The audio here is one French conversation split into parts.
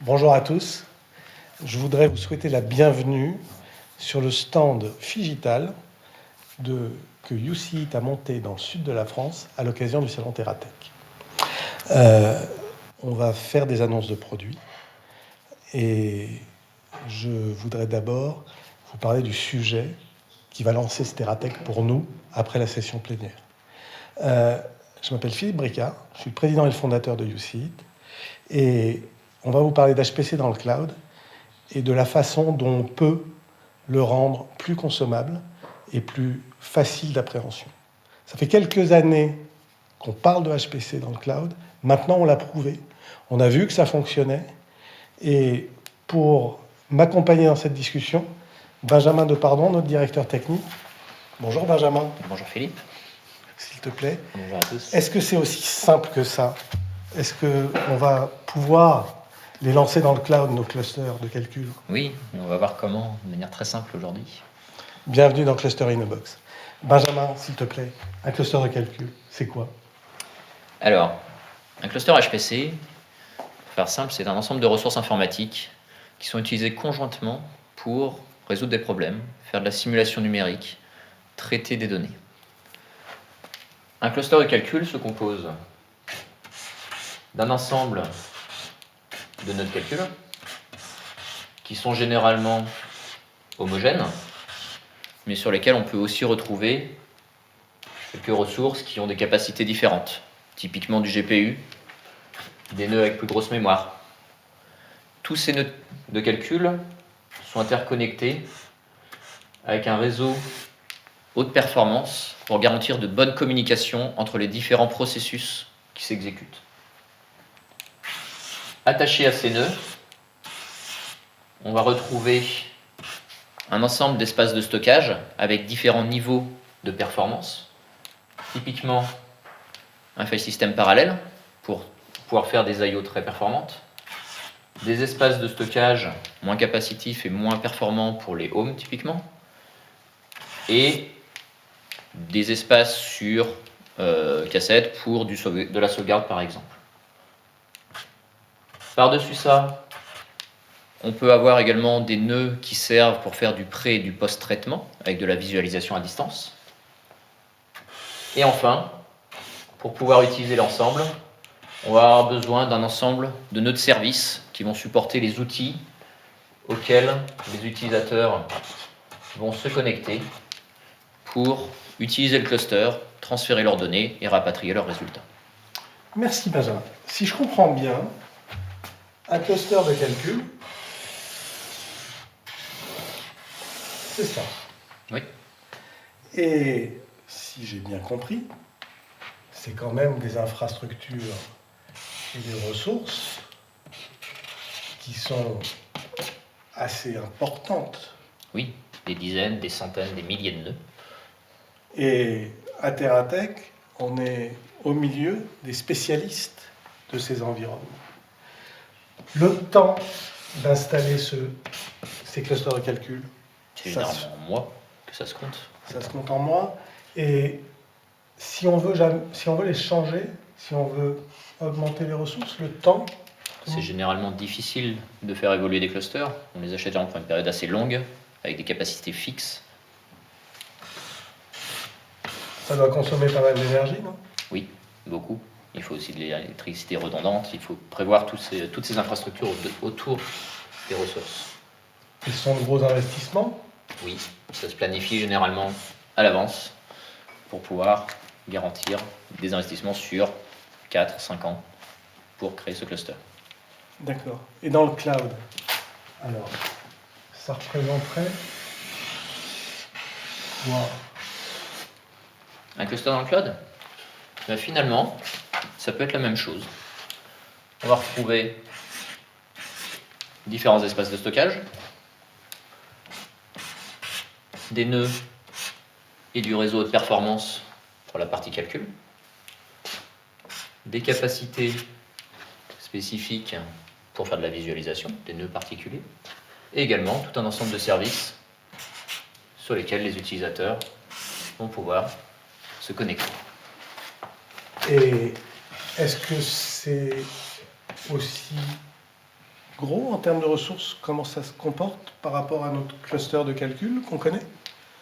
Bonjour à tous. Je voudrais vous souhaiter la bienvenue sur le stand Figital que UCIT a monté dans le sud de la France à l'occasion du salon TerraTech. On va faire des annonces de produits et je voudrais d'abord vous parler du sujet qui va lancer ce TerraTech pour nous après la session plénière. Je m'appelle Philippe Bricard, je suis le président et le fondateur de UCIT et on va vous parler d'HPC dans le cloud et de la façon dont on peut le rendre plus consommable et plus facile d'appréhension. Ça fait quelques années qu'on parle de HPC dans le cloud. Maintenant, on l'a prouvé. On a vu que ça fonctionnait. Et pour m'accompagner dans cette discussion, Benjamin Depardon, notre directeur technique. Bonjour Benjamin. Bonjour Philippe. S'il te plaît. Bonjour à tous. Est-ce que c'est aussi simple que ça? Est-ce qu'on va pouvoir les lancer dans le cloud, nos clusters de calcul? Oui, on va voir comment, de manière très simple aujourd'hui. Bienvenue dans Cluster in a Box. Benjamin, s'il te plaît, un cluster de calcul, c'est quoi? Alors, un cluster HPC, pour faire simple, c'est un ensemble de ressources informatiques qui sont utilisées conjointement pour résoudre des problèmes, faire de la simulation numérique, traiter des données. Un cluster de calcul se compose d'un ensemble de nœuds de calcul qui sont généralement homogènes, mais sur lesquels on peut aussi retrouver quelques ressources qui ont des capacités différentes, typiquement du GPU, des nœuds avec plus grosse mémoire. Tous ces nœuds de calcul sont interconnectés avec un réseau haute performance pour garantir de bonnes communications entre les différents processus qui s'exécutent. Attachés à ces nœuds, on va retrouver un ensemble d'espaces de stockage avec différents niveaux de performance. Typiquement, un file system parallèle pour pouvoir faire des I/O très performantes. Des espaces de stockage moins capacitifs et moins performants pour les homes typiquement. Et des espaces sur cassette pour de la sauvegarde par exemple. Par-dessus ça, on peut avoir également des nœuds qui servent pour faire du pré- et du post-traitement avec de la visualisation à distance. Et enfin, pour pouvoir utiliser l'ensemble, on va avoir besoin d'un ensemble de nœuds de service qui vont supporter les outils auxquels les utilisateurs vont se connecter pour utiliser le cluster, transférer leurs données et rapatrier leurs résultats. Merci Benjamin. Si je comprends bien, un cluster de calcul, c'est ça. Oui. Et si j'ai bien compris, c'est quand même des infrastructures et des ressources qui sont assez importantes. Oui, des dizaines, des centaines, des milliers de nœuds. Et à TerraTech, on est au milieu des spécialistes de ces environnements. Le temps d'installer ces clusters de calcul, C'est généralement en mois que ça se compte. ça se compte en mois. Et si on veut les changer, si on veut augmenter les ressources, le temps, C'est généralement difficile de faire évoluer des clusters. On les achète pour une période assez longue, avec des capacités fixes. ça doit consommer pas mal d'énergie, non? Oui, beaucoup. Il faut aussi de l'électricité redondante. Il faut prévoir toutes ces infrastructures autour des ressources. Ce sont de gros investissements. Oui, ça se planifie généralement à l'avance pour pouvoir garantir des investissements sur 4-5 ans pour créer ce cluster. D'accord. Et dans le cloud, alors, ça représenterait quoi? Un cluster dans le cloud, ben finalement, ça peut être la même chose. On va retrouver différents espaces de stockage, des nœuds et du réseau de performance pour la partie calcul, des capacités spécifiques pour faire de la visualisation, des nœuds particuliers, et également tout un ensemble de services sur lesquels les utilisateurs vont pouvoir se connecter. Et est-ce que c'est aussi gros en termes de ressources? Comment ça se comporte par rapport à notre cluster de calcul qu'on connaît?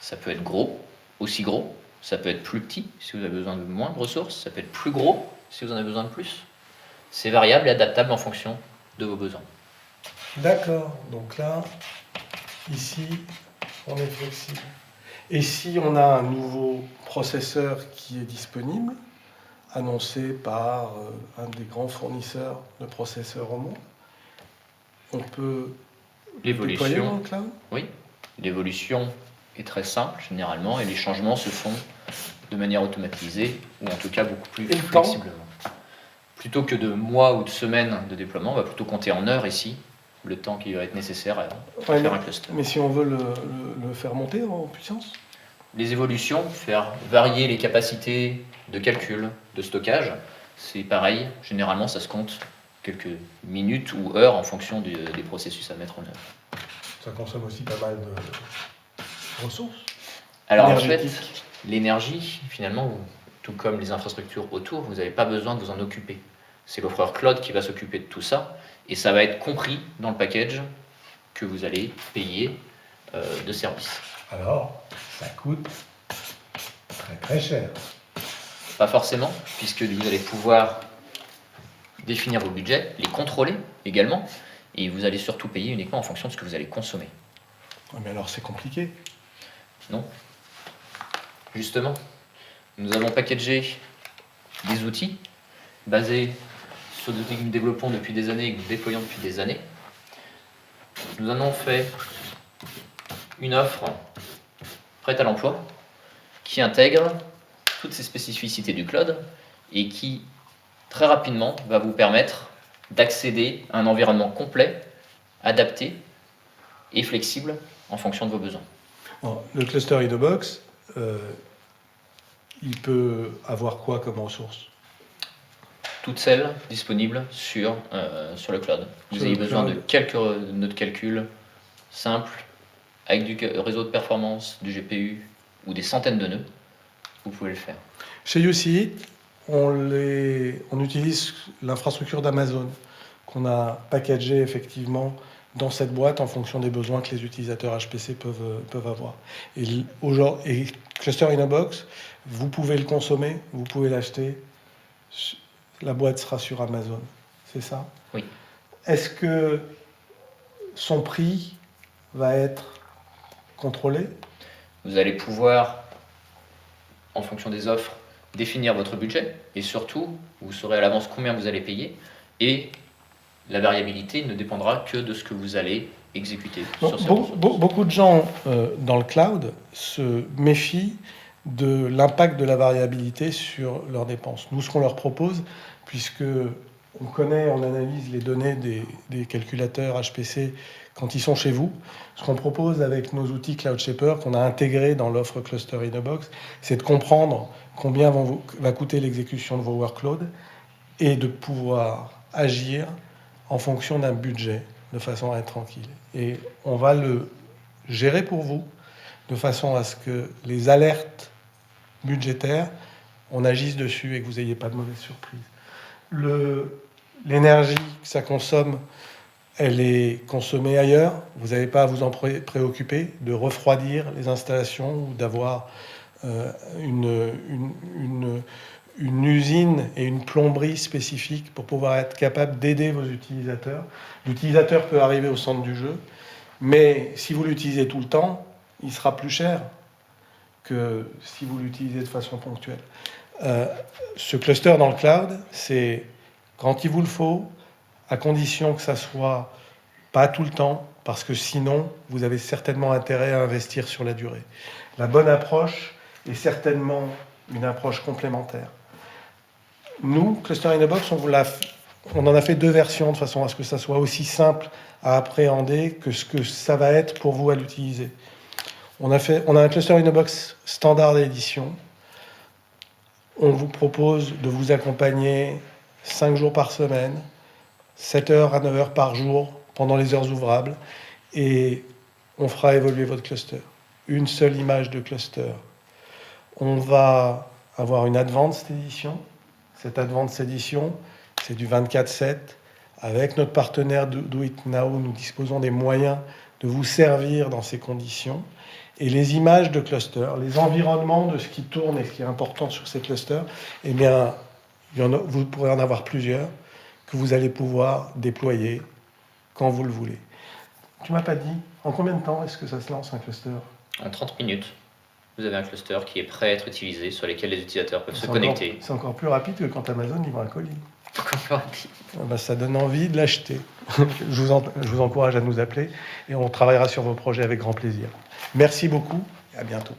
Ça peut être gros, aussi gros. Ça peut être plus petit si vous avez besoin de moins de ressources. Ça peut être plus gros si vous en avez besoin de plus. C'est variable et adaptable en fonction de vos besoins. D'accord. Donc là, ici, on est flexible. Et si on a un nouveau processeur qui est disponible, annoncé par un des grands fournisseurs de processeurs au monde, on peut le déployer dans le cloud? Oui, l'évolution est très simple généralement et les changements se font de manière automatisée ou en tout cas beaucoup plus Et le temps? flexiblement. Plutôt que de mois ou de semaines de déploiement, on va plutôt compter en heures ici, le temps qui va être nécessaire à faire un cluster. Mais si on veut le faire monter en puissance? Les évolutions, faire varier les capacités de calcul, de stockage, c'est pareil, généralement ça se compte quelques minutes ou heures en fonction des processus à mettre en œuvre. Ça consomme aussi pas mal de ressources. Alors en fait, l'énergie, finalement, tout comme les infrastructures autour, vous n'avez pas besoin de vous en occuper. C'est l'offreur cloud qui va s'occuper de tout ça, et ça va être compris dans le package que vous allez payer de service. Alors, ça coûte très très cher. Pas forcément, puisque vous allez pouvoir définir vos budgets, les contrôler également, et vous allez surtout payer uniquement en fonction de ce que vous allez consommer. Mais alors c'est compliqué. Non. Justement, nous avons packagé des outils basés sur des outils que nous développons depuis des années et que nous déployons depuis des années. Nous en avons fait une offre prête à l'emploi qui intègre toutes ces spécificités du cloud et qui très rapidement va vous permettre d'accéder à un environnement complet, adapté et flexible en fonction de vos besoins. Bon, le cluster InnoBox, il peut avoir quoi comme ressources? Toutes celles disponibles sur le cloud. Vous avez besoin de quelques nœuds de calcul simples, avec du réseau de performance, du GPU ou des centaines de nœuds, vous pouvez le faire. Chez UCIT, on utilise l'infrastructure d'Amazon qu'on a packagée effectivement dans cette boîte en fonction des besoins que les utilisateurs HPC peuvent avoir. Et Cluster InnoBox, vous pouvez le consommer, vous pouvez l'acheter, la boîte sera sur Amazon, c'est ça? Oui. Est-ce que son prix va être contrôlé? Vous allez pouvoir, en fonction des offres, définir votre budget et surtout, vous saurez à l'avance combien vous allez payer et la variabilité ne dépendra que de ce que vous allez exécuter sur ces ressources. Beaucoup de gens dans le cloud se méfient de l'impact de la variabilité sur leurs dépenses. Nous, ce qu'on leur propose, puisque on analyse les données des calculateurs HPC quand ils sont chez vous, ce qu'on propose avec nos outils CloudShaper qu'on a intégrés dans l'offre Cluster InnoBox, c'est de comprendre combien va coûter l'exécution de vos workloads et de pouvoir agir en fonction d'un budget, de façon à être tranquille. Et on va le gérer pour vous, de façon à ce que les alertes budgétaires, on agisse dessus et que vous n'ayez pas de mauvaises surprises. L'énergie que ça consomme, elle est consommée ailleurs. Vous n'avez pas à vous en préoccuper de refroidir les installations ou d'avoir une usine et une plomberie spécifique pour pouvoir être capable d'aider vos utilisateurs. L'utilisateur peut arriver au centre du jeu, mais si vous l'utilisez tout le temps, il sera plus cher que si vous l'utilisez de façon ponctuelle. Ce cluster dans le cloud, c'est quand il vous le faut, à condition que ça soit pas tout le temps, parce que sinon, vous avez certainement intérêt à investir sur la durée. La bonne approche est certainement une approche complémentaire. Nous, Cluster InnoBox, on en a fait 2 versions de façon à ce que ça soit aussi simple à appréhender que ce que ça va être pour vous à l'utiliser. On a un Cluster InnoBox standard édition. On vous propose de vous accompagner 5 jours par semaine, 7 heures à 9 heures par jour pendant les heures ouvrables, et on fera évoluer votre cluster. Une seule image de cluster. On va avoir une Advanced Edition. Cette Advanced Edition, c'est du 24/7 avec notre partenaire Do It Now, nous disposons des moyens de vous servir dans ces conditions. Et les images de clusters, les environnements de ce qui tourne et ce qui est important sur ces clusters, eh bien, vous pourrez en avoir plusieurs que vous allez pouvoir déployer quand vous le voulez. Tu m'as pas dit, en combien de temps est-ce que ça se lance un cluster? En 30 minutes, vous avez un cluster qui est prêt à être utilisé, sur lesquels les utilisateurs peuvent se connecter. C'est encore plus rapide que quand Amazon livre un colis. Encore plus rapide. Ça donne envie de l'acheter. Je vous encourage à nous appeler et on travaillera sur vos projets avec grand plaisir. Merci beaucoup et à bientôt.